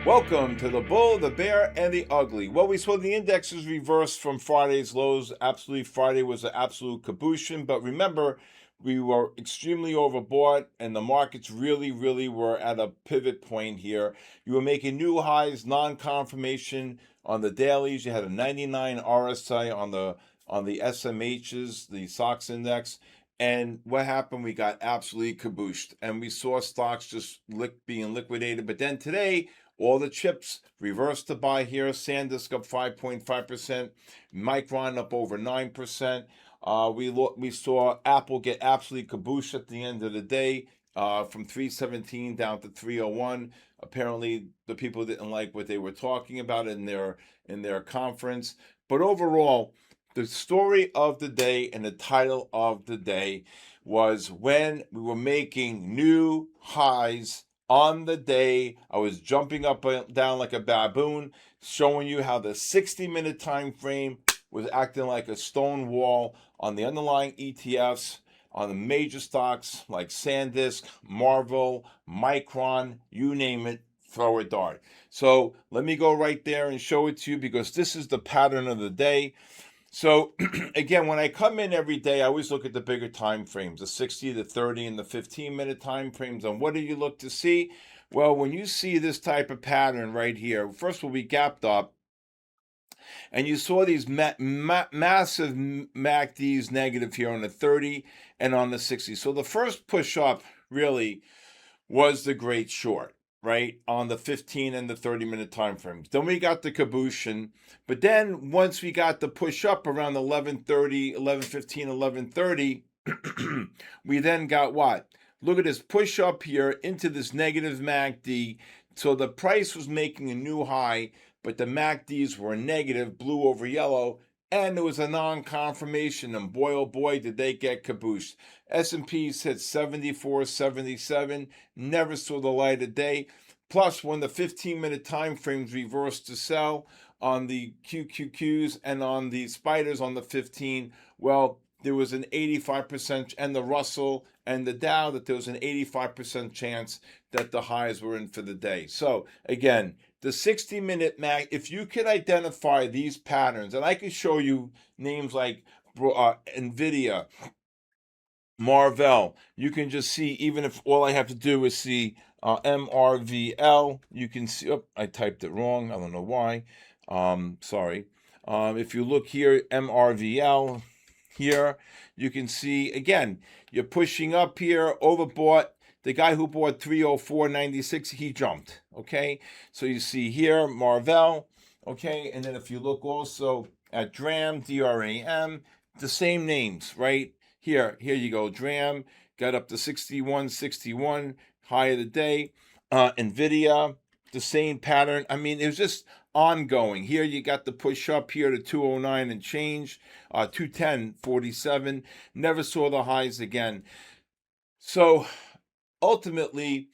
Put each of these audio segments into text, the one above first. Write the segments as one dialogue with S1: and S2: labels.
S1: Welcome to the Bull, the Bear, and the Ugly. Well, we saw the indexes reverse from Friday's lows. Absolutely, Friday was an absolute kabooshin. But remember, we were extremely overbought, and the markets really were at a pivot point here. You were making new highs, non-confirmation on the dailies. You had a 99 RSI on the SMHs, the SOX index. And what happened? We got absolutely kabooshed, and we saw stocks just being liquidated. But then today, all the chips reversed to buy here. SanDisk up 5.5%. Micron up over 9%. We saw Apple get absolutely kabooshed at the end of the day, from 317 down to 301. Apparently, the people didn't like what they were talking about in their conference. But overall, the story of the day and the title of the day was when we were making new highs on the day. I was jumping up and down like a baboon, showing you how the 60-minute time frame was acting like a stone wall on the underlying ETFs, on the major stocks like SanDisk, Marvel, Micron, you name it, throw a dart. So let me go right there and show it to you, because this is the pattern of the day. So again, when I come in every day, I always look at the bigger time frames, the 60, the 30, and the 15-minute time frames. And what do you look to see? Well, when you see this type of pattern right here, first of all, we gapped up, and you saw these massive MACDs negative here on the 30 and on the 60. So the first push up really was the great short, right, on the 15 and the 30-minute time frames. Then we got the kabooshin, but then once we got the push up around 11:30, 11:15, 11:30, we then got what? Look at this push up here into this negative MACD. So the price was making a new high, but the MACDs were negative, blue over yellow, and there was a non-confirmation, and boy, oh boy, did they get kabooshed. S&Ps hit 74, 77, never saw the light of day. Plus, when the 15-minute time frames reversed to sell on the QQQs and on the spiders on the 15, well, there was an 85%, and the Russell and the Dow, that there was an 85% chance that the highs were in for the day. So again, the 60-minute MAC, if you can identify these patterns, and I can show you names like NVIDIA, Marvell, you can just see, even if all I have to do is see MRVL, you can see, oh, I typed it wrong, I don't know why, sorry. If you look here, MRVL, here, you can see, again, you're pushing up here, overbought. The guy who bought 304.96, he jumped, okay? So you see here, Marvell, okay? And then if you look also at DRAM, DRAM, the same names, right? Here you go, DRAM, got up to 61.61, high of the day. NVIDIA, the same pattern. I mean, it was just ongoing. Here you got the push up here to 209 and change, 210.47. Never saw the highs again. So ultimately,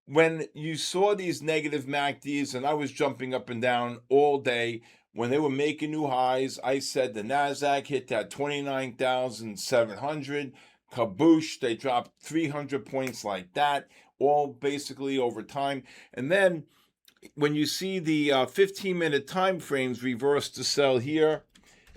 S1: when you saw these negative MACDs, and I was jumping up and down all day, when they were making new highs, I said the NASDAQ hit that 29,700. Kaboosh, they dropped 300 points like that, all basically over time. And then when you see the 15-minute time frames reverse to sell here,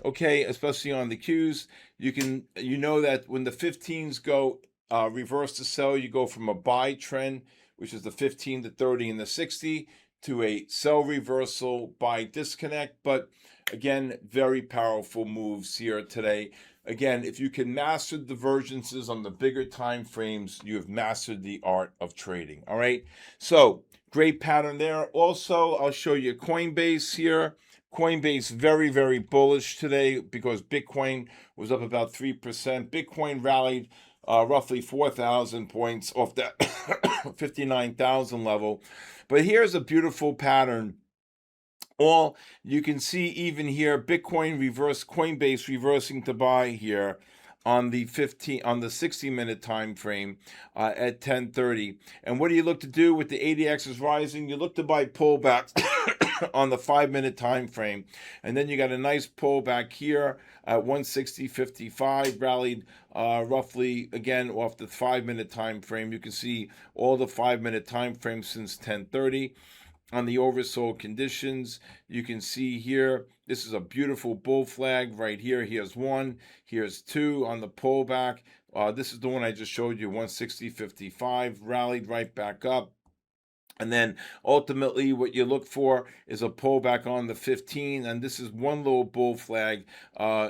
S1: okay, especially on the Qs, you know that when the 15s go reverse to sell, you go from a buy trend, which is the 15 to 30 and the 60, to a sell reversal buy disconnect. But again, very powerful moves here today. Again, if you can master divergences on the bigger time frames, you have mastered the art of trading. All right, so great pattern there. Also, I'll show you Coinbase here. Coinbase very bullish today because Bitcoin was up about 3%. Bitcoin rallied roughly 4,000 points off that 59,000 level. But here's a beautiful pattern. All you can see even here, Bitcoin reverse, Coinbase reversing to buy here on the 60-minute time frame at 10:30. And what do you look to do with the ADX is rising? You look to buy pullbacks on the 5-minute time frame, and then you got a nice pullback here at 160.55, rallied roughly again off the 5-minute time frame. You can see all the 5-minute time frames since 10:30. on the oversold conditions. You can see here, this is a beautiful bull flag right here. Here's one, here's two on the pullback. This is the one I just showed you, 160.55, rallied right back up. And then ultimately what you look for is a pullback on the 15. And this is one little bull flag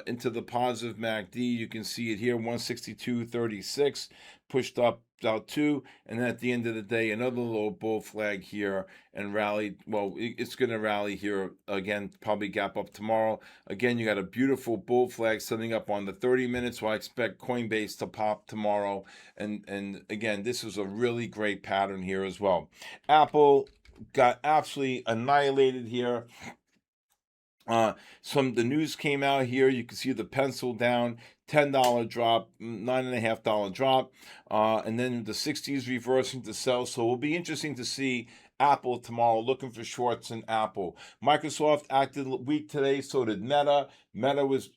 S1: into the positive MACD. You can see it here, 162.36, pushed up out two. And then at the end of the day, another little bull flag here and rallied. Well, it's going to rally here again, probably gap up tomorrow. Again, you got a beautiful bull flag setting up on the 30 minutes. So I expect Coinbase to pop tomorrow. And again, this is a really great pattern here as well. Apple got absolutely annihilated here. The news came out here. You can see the pencil down, $10 drop, $9.50 drop, and then the 60s reversing to sell. So it'll be interesting to see Apple tomorrow, looking for shorts in Apple. Microsoft acted weak today, so did Meta. Meta was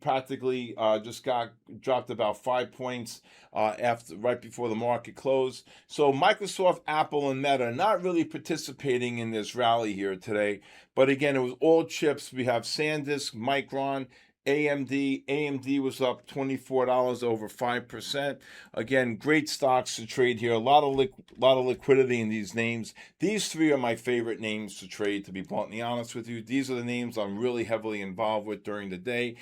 S1: practically just got dropped about 5 points right before the market closed. So Microsoft, Apple, and Meta not really participating in this rally here today. But again, it was all chips. We have SanDisk, Micron, AMD. AMD was up $24, over 5%. Again, great stocks to trade here. A lot of liquidity in these names. These three are my favorite names to trade, to be bluntly honest with you. These are the names I'm really heavily involved with during the day.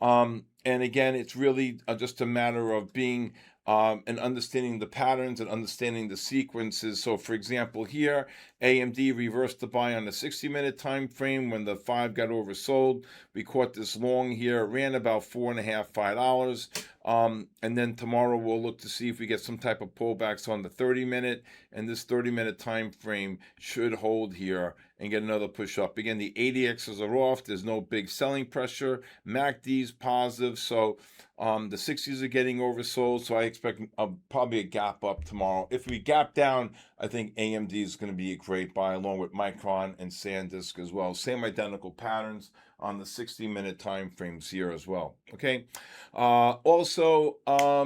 S1: And again, it's really just a matter of being and understanding the patterns and understanding the sequences. So for example, here, AMD reversed the buy on the 60-minute time frame when the 5 got oversold. We caught this long here, ran about $4.50, $5. And then tomorrow we'll look to see if we get some type of pullbacks on the 30-minute, and this 30-minute time frame should hold here and get another push up. Again, the ADXs are off. There's no big selling pressure. MACD's positive, so the 60s are getting oversold, so I expect probably a gap up tomorrow. If we gap down, I think AMD is going to be a great buy, along with Micron and SanDisk as well. Same identical patterns on the 60-minute time frames here as well. Okay. Also, all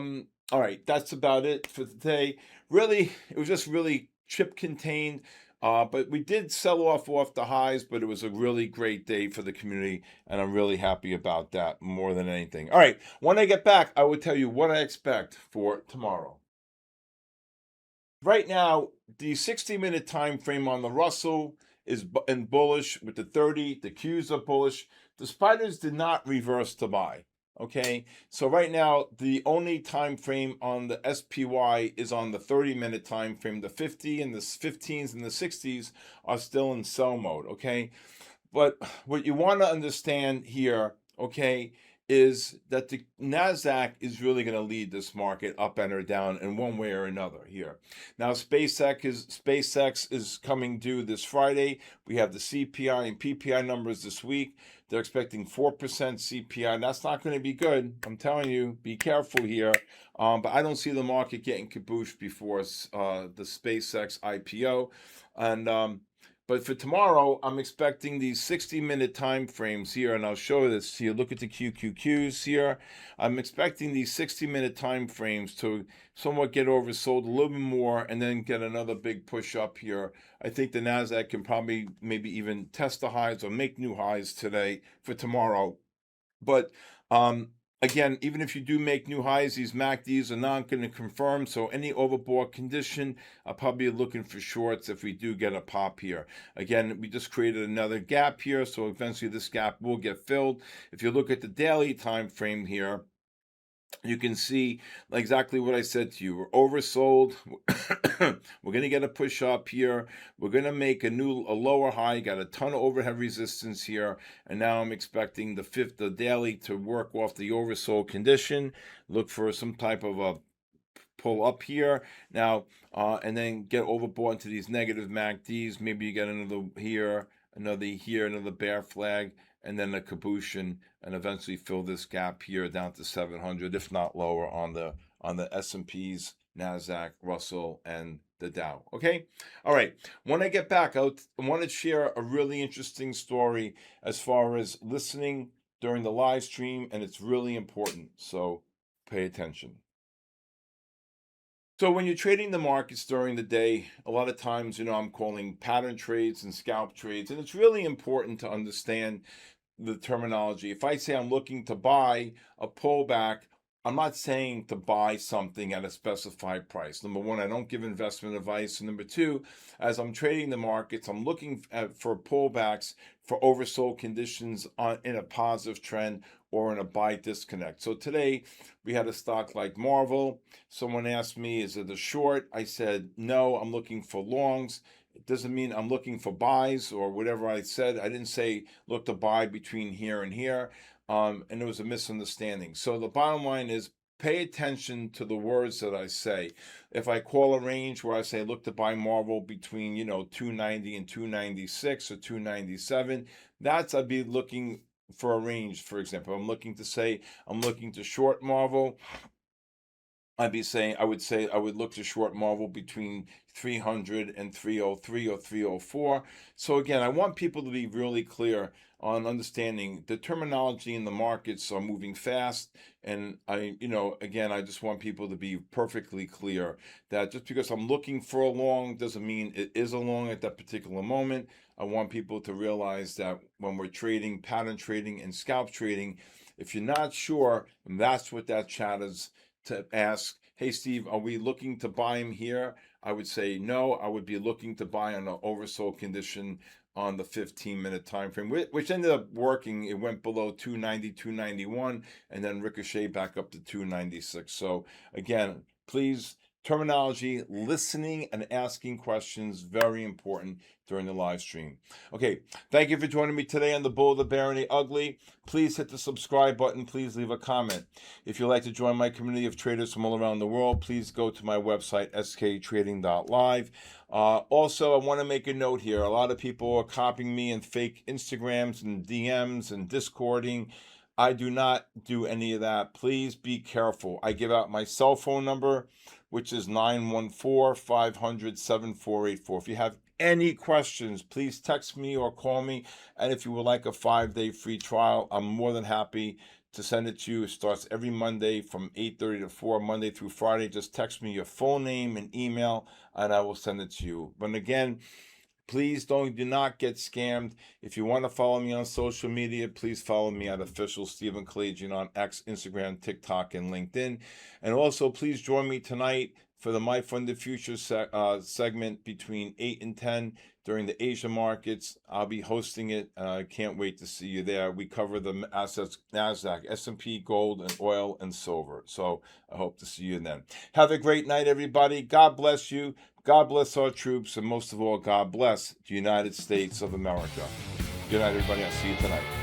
S1: right, that's about it for today. Really, it was just really chip contained. But we did sell off the highs, but it was a really great day for the community, and I'm really happy about that more than anything. All right, when I get back, I will tell you what I expect for tomorrow. Right now, the 60-minute time frame on the Russell is in bullish with the 30. The Qs are bullish. The spiders did not reverse to buy. Okay, so right now the only time frame on the SPY is on the 30-minute time frame. The 50 and the 15s and the 60s are still in sell mode. Okay, but what you want to understand here, okay, is that the NASDAQ is really going to lead this market up and or down in one way or another here. Now, SpaceX is coming due this Friday. We have the CPI and PPI numbers this week. They're expecting 4% CPI. That's not going to be good. I'm telling you, be careful here. But I don't see the market getting cabooshed before the SpaceX IPO. And but for tomorrow, I'm expecting these 60-minute time frames here, and I'll show this to you. Look at the QQQs here. I'm expecting these 60-minute time frames to somewhat get oversold a little bit more and then get another big push up here. I think the NASDAQ can probably maybe even test the highs or make new highs today for tomorrow. But again, even if you do make new highs, these MACDs are not going to confirm. So any overbought condition, I'll probably be looking for shorts if we do get a pop here. Again, we just created another gap here, so eventually this gap will get filled. If you look at the daily time frame here, you can see exactly what I said to you. We're oversold. We're going to get a push up here. We're going to make a lower high. Got a ton of overhead resistance here. And now I'm expecting the daily to work off the oversold condition. Look for some type of a pull up here now, and then get overbought into these negative MACDs. Maybe you get another here, another bear flag, and then a caboose, and eventually fill this gap here down to 700, if not lower, on the S&Ps, NASDAQ, Russell, and the Dow. Okay? All right. When I get back, I want to share a really interesting story as far as listening during the live stream, and it's really important. So pay attention. So when you're trading the markets during the day, a lot of times, I'm calling pattern trades and scalp trades, and it's really important to understand the terminology. If I say I'm looking to buy a pullback, I'm not saying to buy something at a specified price. Number one, I don't give investment advice. And number two, as I'm trading the markets, I'm looking for pullbacks for oversold conditions in a positive trend or in a buy disconnect. So today we had a stock like Marvel. Someone asked me, is it a short? I said, no, I'm looking for longs. It doesn't mean I'm looking for buys or whatever I said. I didn't say look to buy between here and here. And it was a misunderstanding. So the bottom line is pay attention to the words that I say. If I call a range where I say look to buy Marvel between 290 and 296 or 297, I'd be looking for a range. For example, I'm looking to short Marvel. I would say I would look to short Marvel between 300 and 303 or 304. So again, I want people to be really clear on understanding the terminology in the markets are moving fast. And I just want people to be perfectly clear that just because I'm looking for a long doesn't mean it is a long at that particular moment. I want people to realize that when we're trading, pattern trading and scalp trading, if you're not sure, that's what that chat is to ask, hey, Steve, are we looking to buy him here? I would say no. I would be looking to buy on an oversold condition on the 15-minute time frame, which ended up working. It went below 290, 291, and then ricocheted back up to 296. So again, please, terminology, listening and asking questions, very important during the live stream. Okay, thank you for joining me today on the Bull, the Bear, and the Ugly. Please hit the subscribe button. Please leave a comment. If you'd like to join my community of traders from all around the world, please go to my website, sktrading.live. Also, I want to make a note here. A lot of people are copying me in fake Instagrams and DMs and Discording. I do not do any of that. Please be careful. I give out my cell phone number, which is 914-500-7484. If you have any questions, please text me or call me. And if you would like a 5-day free trial, I'm more than happy to send it to you. It starts every Monday from 8:30 to 4, Monday through Friday. Just text me your full name and email, and I will send it to you. But again, please do not get scammed. If you want to follow me on social media, please follow me at official Stephen Kalayjian on X, Instagram, TikTok, and LinkedIn. And also, please join me tonight for the My Funded Future segment between 8 and 10 during the Asia markets. I'll be hosting it. I can't wait to see you there. We cover the assets, NASDAQ, S&P, gold, and oil, and silver. So I hope to see you then. Have a great night, everybody. God bless you. God bless our troops, and most of all, God bless the United States of America. Good night, everybody. I'll see you tonight.